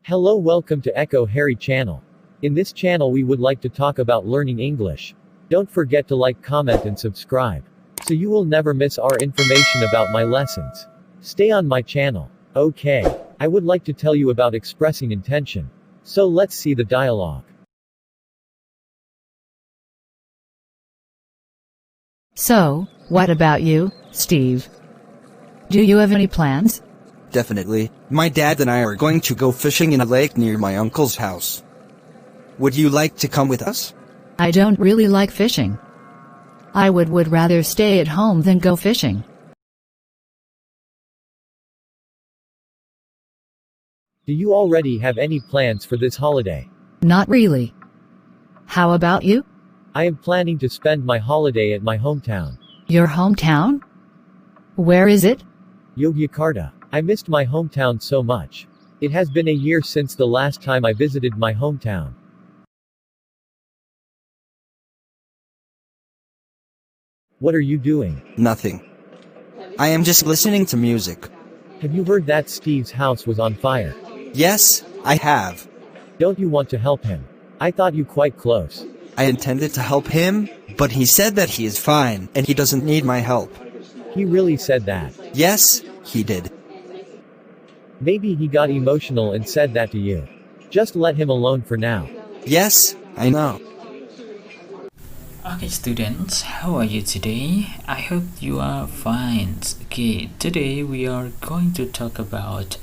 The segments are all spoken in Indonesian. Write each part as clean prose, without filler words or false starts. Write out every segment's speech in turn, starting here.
Hello, welcome to Echo Harry channel. In this channel we would like to talk about learning English. Don't forget to like, comment and subscribe, so you will never miss our information about my lessons. Stay on my channel. Okay. I would like to tell you about expressing intention. So let's see the dialogue. So, what about you, Steve? Do you have any plans? Definitely. My dad and I are going to go fishing in a lake near my uncle's house. Would you like to come with us? I don't really like fishing. I would rather stay at home than go fishing. Do you already have any plans for this holiday? Not really. How about you? I am planning to spend my holiday at my hometown, Your hometown? Where is it? Yogyakarta. I missed my hometown so much. It has been a year since the last time I visited my hometown. What are you doing? Nothing. I am just listening to music. Have you heard that Steve's house was on fire? Yes, I have. Don't you want to help him? I thought you quite close. I intended to help him, but he said that he is fine and he doesn't need my help. He really said that. Yes, he did. Maybe he got emotional and said that to you. Just let him alone for now. Yes, I know. Okay students, how are you today? I hope you are fine. Okay, today we are going to talk about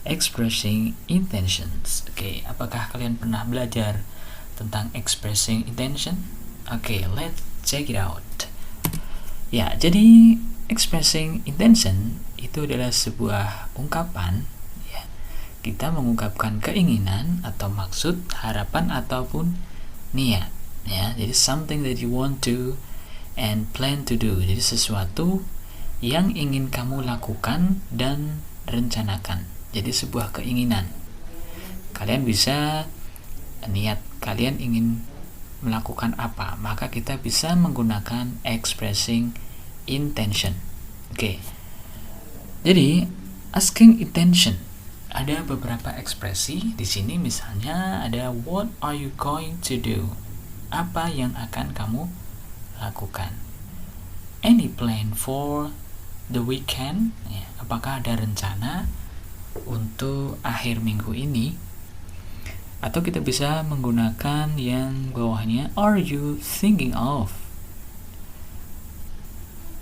expressing intentions. Okay, apakah kalian pernah belajar tentang expressing intention? Okay, let's check it out. Ya, jadi expressing intention itu adalah sebuah ungkapan ya. Kita mengungkapkan keinginan atau maksud, harapan ataupun niat. Ya, jadi something that you want to and plan to do. Jadi sesuatu yang ingin kamu lakukan dan rencanakan. Jadi sebuah keinginan. Kalian bisa niat kalian ingin melakukan apa, maka kita bisa menggunakan expressing intention. Oke. Jadi asking intention ada beberapa ekspresi di sini. Misalnya ada what are you going to do? Apa yang akan kamu lakukan? Any plan for the weekend? Ya, apakah ada rencana untuk akhir minggu ini? Atau kita bisa menggunakan yang bawahnya, are you thinking of?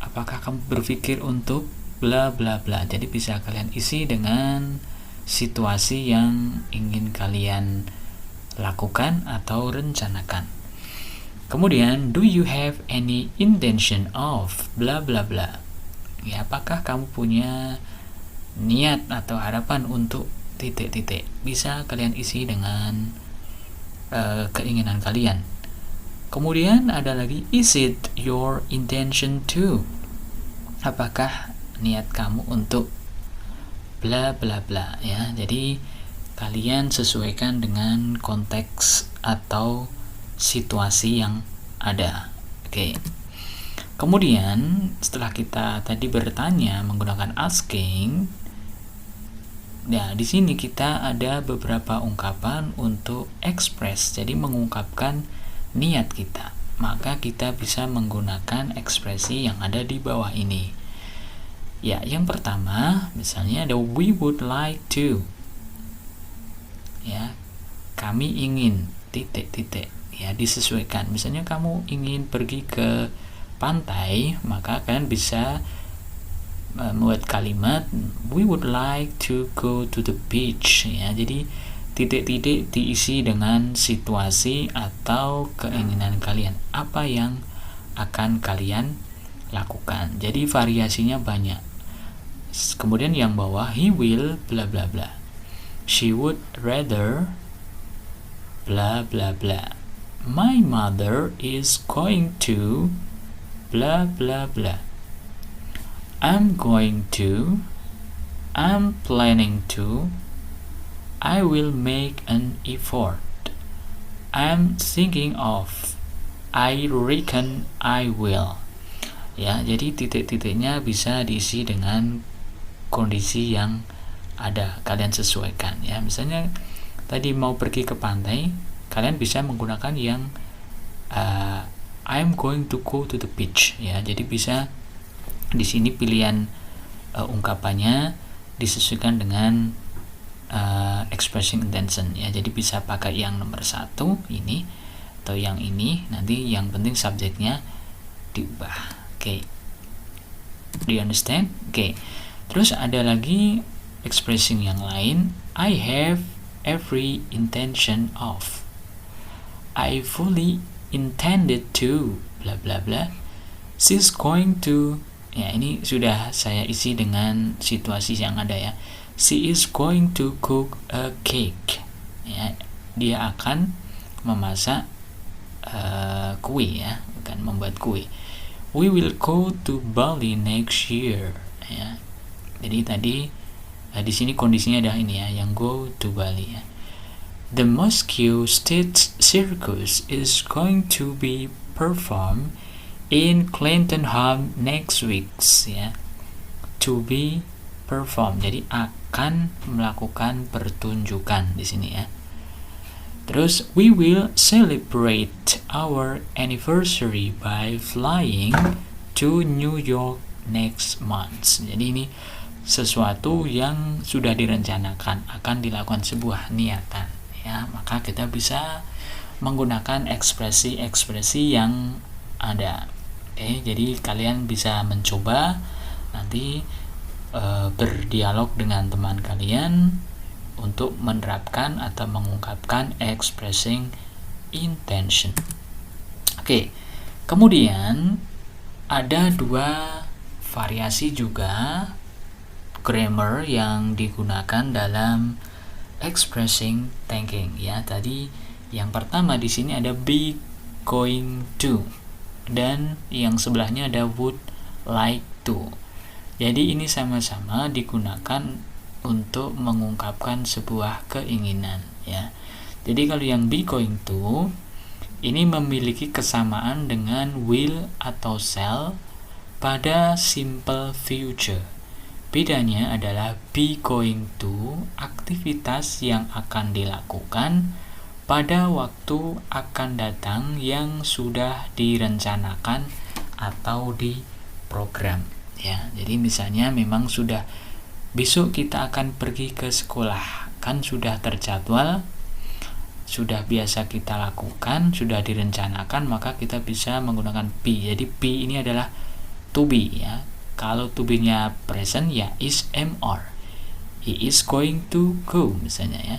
Apakah kamu berpikir untuk bla bla bla? Jadi bisa kalian isi dengan situasi yang ingin kalian lakukan atau rencanakan. Kemudian, do you have any intention of bla bla bla? Ya, apakah kamu punya niat atau harapan untuk titik-titik? Bisa kalian isi dengan keinginan kalian. Kemudian ada lagi, is it your intention to? Apakah niat kamu untuk bla bla bla ya. Jadi kalian sesuaikan dengan konteks atau situasi yang ada. Oke. Kemudian setelah kita tadi bertanya menggunakan asking, nah di sini kita ada beberapa ungkapan untuk express. Jadi mengungkapkan niat kita. Maka kita bisa menggunakan ekspresi yang ada di bawah ini. Ya, yang pertama misalnya ada we would like to. Ya, kami ingin titik-titik. Ya, disesuaikan. Misalnya kamu ingin pergi ke pantai, maka kalian bisa membuat kalimat we would like to go to the beach. Ya, jadi titik-titik diisi dengan situasi atau keinginan kalian. Apa yang akan kalian lakukan. Jadi variasinya banyak. Kemudian yang bawah, he will bla bla bla. She would rather bla bla bla. My mother is going to bla bla bla. I'm going to, I'm planning to, I will make an effort, I'm thinking of, I reckon I will. Ya, jadi titik-titiknya bisa diisi dengan kondisi yang ada, kalian sesuaikan ya. Misalnya tadi mau pergi ke pantai, kalian bisa menggunakan yang I'm going to go to the beach, ya. Jadi bisa di sini pilihan ungkapannya disesuaikan dengan expressing intention, ya. Jadi bisa pakai yang nomor 1 ini atau yang ini, nanti yang penting subjeknya diubah. Oke. Do you understand? Oke. Terus ada lagi expressing yang lain. I have every intention of. I fully intended to bla bla bla. She's going to, ya ini sudah saya isi dengan situasi yang ada, ya. She is going to cook a cake, ya. Dia akan memasak kue, ya, bukan membuat kue. We will go to Bali next year, ya. Jadi tadi di sini kondisinya ada ini, ya, yang go to Bali, ya. The Moscow State Circus is going to be performed in Clinton Hall next week, ya. To be performed, jadi akan melakukan pertunjukan di sini, ya. Terus we will celebrate our anniversary by flying to New York next month. Jadi ini sesuatu yang sudah direncanakan, akan dilakukan sebuah niatan, ya. Maka kita bisa menggunakan ekspresi-ekspresi yang ada. Oke, jadi kalian bisa mencoba nanti berdialog dengan teman kalian untuk menerapkan atau mengungkapkan expressing intention. Oke, kemudian ada 2 variasi juga grammar yang digunakan dalam expressing thinking, ya. Tadi yang pertama di sini ada be going to, dan yang sebelahnya ada would like to. Jadi ini sama-sama digunakan untuk mengungkapkan sebuah keinginan, ya. Jadi kalau yang be going to ini memiliki kesamaan dengan will atau shall pada simple future. Bedanya adalah be going to aktivitas yang akan dilakukan pada waktu akan datang yang sudah direncanakan atau diprogram, ya. Jadi misalnya memang sudah besok kita akan pergi ke sekolah, kan sudah terjadwal, sudah biasa kita lakukan, sudah direncanakan, maka kita bisa menggunakan be. Jadi be ini adalah to be, ya. Kalau to be-nya present, ya is MR. He is going to go misalnya, ya.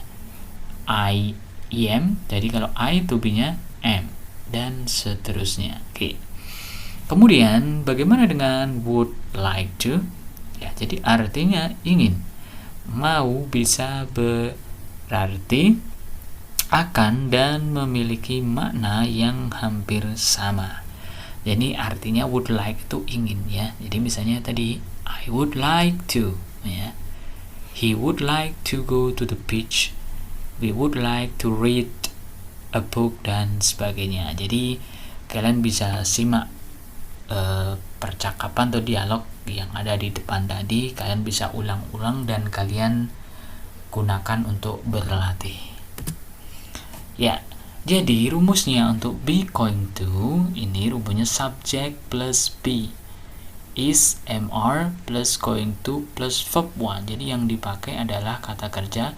I am, jadi kalau I to be-nya am, dan seterusnya. Oke. Kemudian bagaimana dengan would like to? Ya, jadi artinya ingin. Mau bisa berarti akan dan memiliki makna yang hampir sama. Jadi artinya would like itu ingin, ya. Jadi misalnya tadi I would like to, ya. He would like to go to the beach. We would like to read a book dan sebagainya. Jadi kalian bisa simak percakapan atau dialog yang ada di depan tadi, kalian bisa ulang-ulang dan kalian gunakan untuk berlatih, ya. Jadi rumusnya untuk be going to ini rumusnya subject plus be is MR plus going to plus verb 1. Jadi yang dipakai adalah kata kerja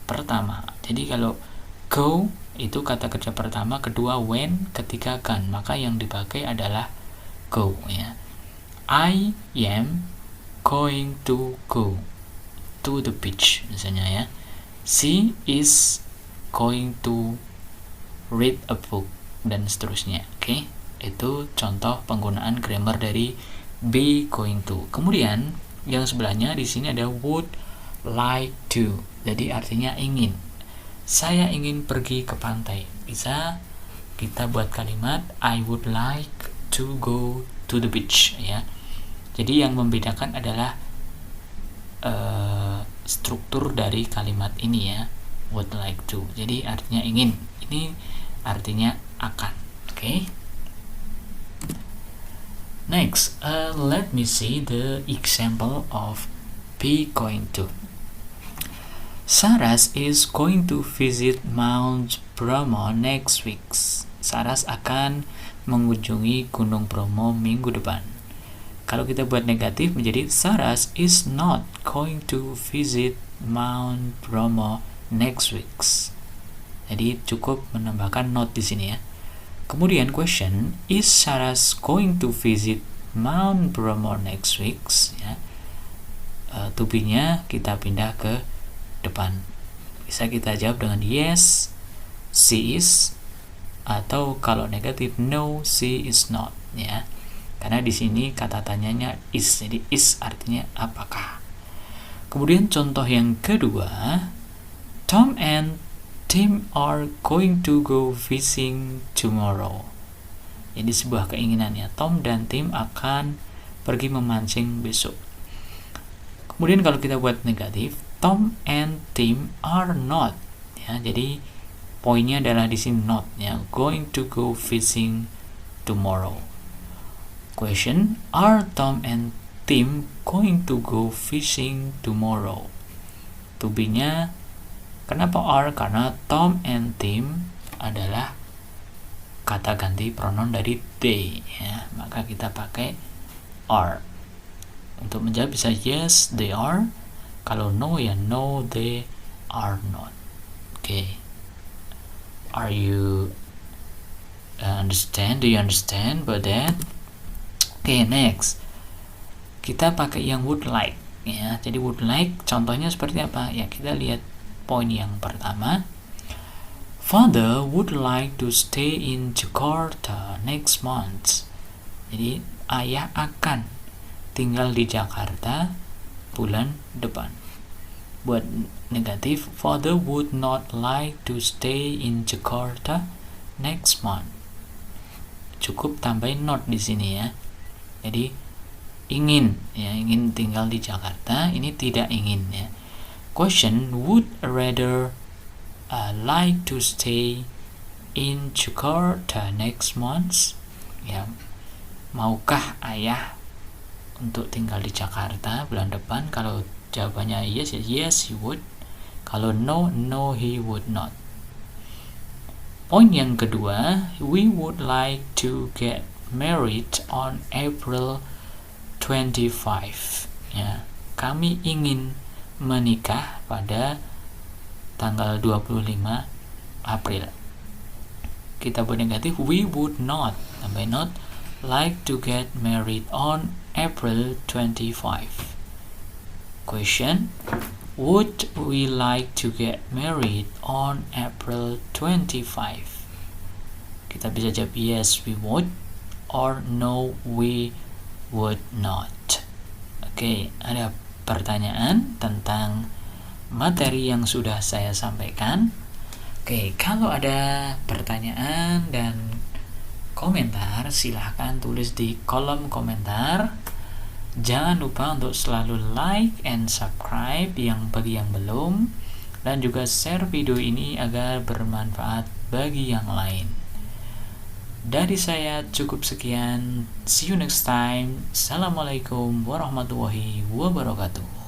pertama. Jadi kalau go itu kata kerja pertama, kedua when, ketiga kan, maka yang dipakai adalah go, ya. I am going to go to the beach misalnya, ya. She is going to read a book dan seterusnya. Oke, itu contoh penggunaan grammar dari be going to. Kemudian yang sebelahnya di sini ada would like to. Jadi artinya ingin. Saya ingin pergi ke pantai. Bisa kita buat kalimat I would like to go to the beach, ya. Jadi yang membedakan adalah struktur dari kalimat ini, ya. Would like to. Jadi artinya ingin. Ini artinya akan. Oke. Next, let me see the example of be going to. Saras is going to visit Mount Bromo next week. Saras akan mengunjungi Gunung Bromo minggu depan. Kalau kita buat negatif menjadi Saras is not going to visit Mount Bromo next week. Jadi cukup menambahkan not di sini ya. Kemudian question, is Saras going to visit Mount Bromo next week? Ya. To be-nya kita pindah ke depan. Bisa kita jawab dengan yes, she is, atau kalau negatif no, she is not ya. Karena di sini kata tanyanya is, jadi is artinya apakah. Kemudian contoh yang kedua, Tom and Tim are going to go fishing tomorrow. Jadi sebuah keinginan ya, Tom dan Tim akan pergi memancing besok. Kemudian kalau kita buat negatif, Tom and Tim are not ya. Jadi poinnya adalah di sini not ya, going to go fishing tomorrow. Question, are Tom and Tim going to go fishing tomorrow? To be-nya kenapa are? Karena Tom and Tim adalah kata ganti pronoun dari they ya, maka kita pakai are. Untuk menjawab bisa yes they are, kalau no ya no they are not. Okay, are you understand? Do you understand about that? Okay, next kita pakai yang would like ya. Jadi would like contohnya seperti apa ya, kita lihat poin yang pertama. Father would like to stay in Jakarta next month. Jadi ayah akan tinggal di Jakarta bulan depan. Buat negatif, father would not like to stay in Jakarta next month. Cukup tambahin not di sini ya. Jadi ingin ya, ingin tinggal di Jakarta, ini tidak ingin ya. Question, would rather like to stay in Jakarta next month? Ya, maukah ayah untuk tinggal di Jakarta bulan depan? Kalau jawabannya yes, yes he would. Kalau no, no he would not. Poin yang kedua, we would like to get married on April 25. Ya, kami ingin menikah pada tanggal 25 April. Kita buat negatif, we would not, tambah not, like to get married on April 25. Question, would we like to get married on April 25? Kita bisa jawab yes we would, or no we would not. Oke, ada pertanyaan tentang materi yang sudah saya sampaikan? Oke, kalau ada pertanyaan dan komentar silahkan tulis di kolom komentar. Jangan lupa untuk selalu like and subscribe bagi yang belum, dan juga share video ini agar bermanfaat bagi yang lain. Dari saya cukup sekian. See you next time. Assalamualaikum warahmatullahi wabarakatuh.